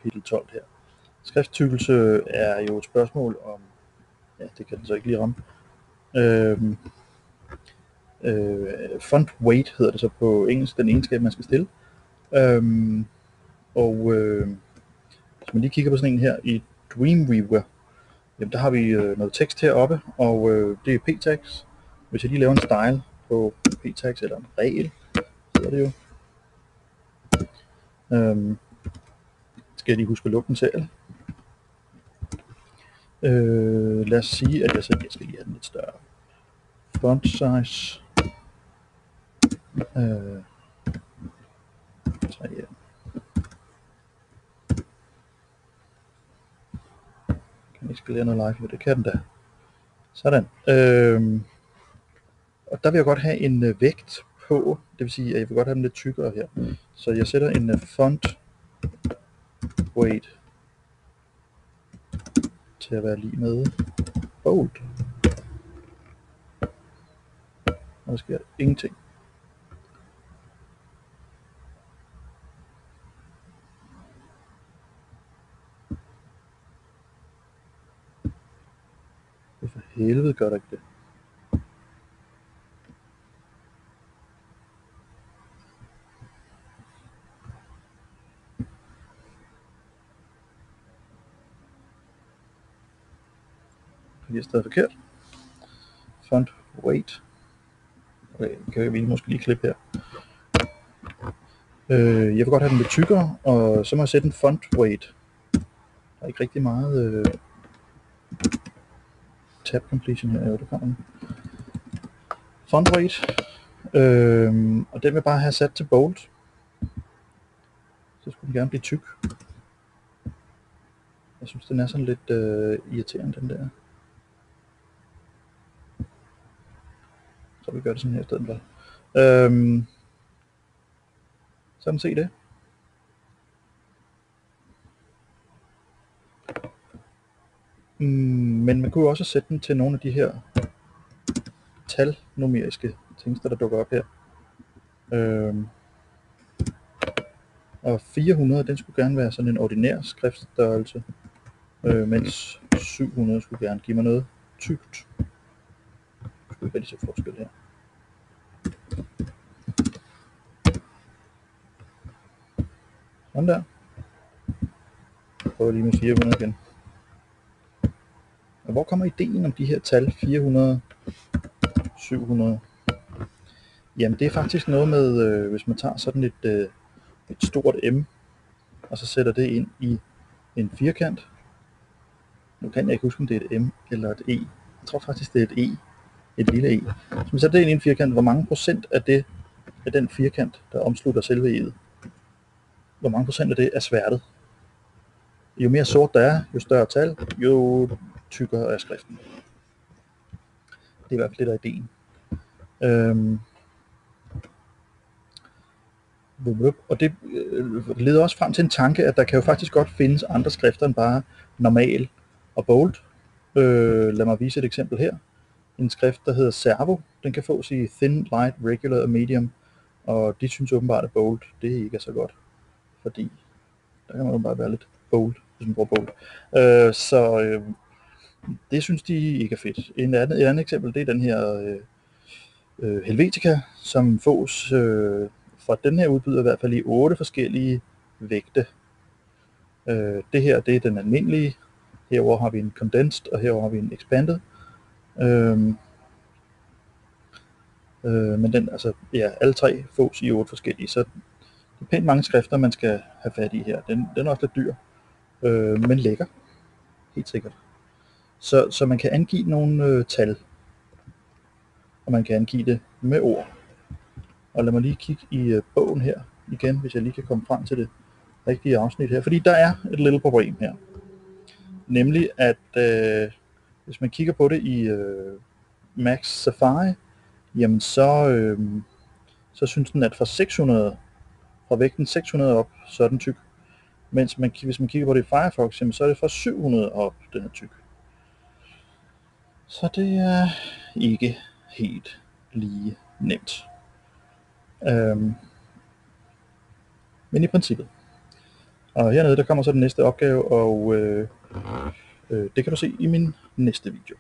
kapitel 12 her. Skrifttykkelse er jo et spørgsmål om, ja, det kan den så ikke lige ramme. Font weight hedder det så på engelsk, den egenskab man skal stille. Hvis man lige kigger på sådan en her i Dreamweaver, jamen der har vi noget tekst heroppe, og det er p-tags. Hvis jeg lige laver en style på p-tags, eller en regel, hedder det jo. Skal jeg lige huske at lukke den selv. Lad os sige, at jeg skal lige have den lidt større. Font size 3. Kan jeg ikke spille noget live? Det kan den da. Sådan. Og der vil jeg godt have en vægt på, det vil sige, at jeg vil godt have den lidt tykkere her. Så jeg sætter en font weight til at være lige med bold. Og der sker ingenting. For helvede gør der ikke det. Det er stadig forkert. Font weight. Okay, kan vi måske lige klippe her. Jeg vil godt have den lidt tykkere, og så må jeg sætte en font weight. Der er ikke rigtig meget tab completion her. Jo, det kommer den. Font weight. Og den vil bare have sat til bold. Så skulle den gerne blive tyk. Jeg synes, den er sådan lidt irriterende, den der. Så vi gør det sådan her i stedet for. Sådan se det. Men man kunne jo også sætte den til nogle af de her talnumeriske ting, der dukker op her. Og 400, den skulle gerne være sådan en ordinær skriftstørrelse, mens 700 skulle gerne give mig noget tykt. Jeg skulle ikke rigtig se forskel her. Sådan der. Jeg prøver lige med 400 igen. Og hvor kommer ideen om de her tal 400, 700? Jamen det er faktisk noget med, hvis man tager sådan et stort M, og så sætter det ind i en firkant. Nu kan jeg ikke huske, om det er et M eller et E. Jeg tror faktisk, det er et E. Et lille E. Så man sætter det ind i en firkant. Hvor mange procent af den firkant, der omslutter selve E'et, hvor mange procent af det er sværtet? Jo mere sort der er, jo større tal, jo tykkere er skriften. Det er i hvert fald lidt af ideen. Og det leder også frem til en tanke, at der kan jo faktisk godt findes andre skrifter end bare normal og bold. Lad mig vise et eksempel her. En skrift, der hedder Servo, den kan fås i thin, light, regular og medium, og de synes åbenbart, at bold, det ikke er så godt, fordi der kan man jo bare være lidt bold, hvis man bruger bold. Det synes de ikke er fedt. Et andet eksempel, det er den her Helvetica, som fås fra den her udbyder i hvert fald i 8 forskellige vægte. Det her, det er den almindelige. Herover har vi en condensed, og herover har vi en expanded. Men den, altså, ja, alle tre fås i 8 forskellige, så det er pænt mange skrifter, man skal have fat i her. Den er også lidt dyr, men lækker, helt sikkert. Så man kan angive nogle tal, og man kan angive det med ord. Og lad mig lige kigge i bogen her igen, hvis jeg lige kan komme frem til det rigtige afsnit her. Fordi der er et lille problem her. Nemlig at hvis man kigger på det i Max Safari, jamen så synes den, at fra vægten 600 op, så er den tyk. Mens hvis man kigger på det i Firefox, jamen så er det fra 700 op, den er tyk. Så det er ikke helt lige nemt. Men i princippet. Og hernede der kommer så den næste opgave, og det kan du se i min næste video.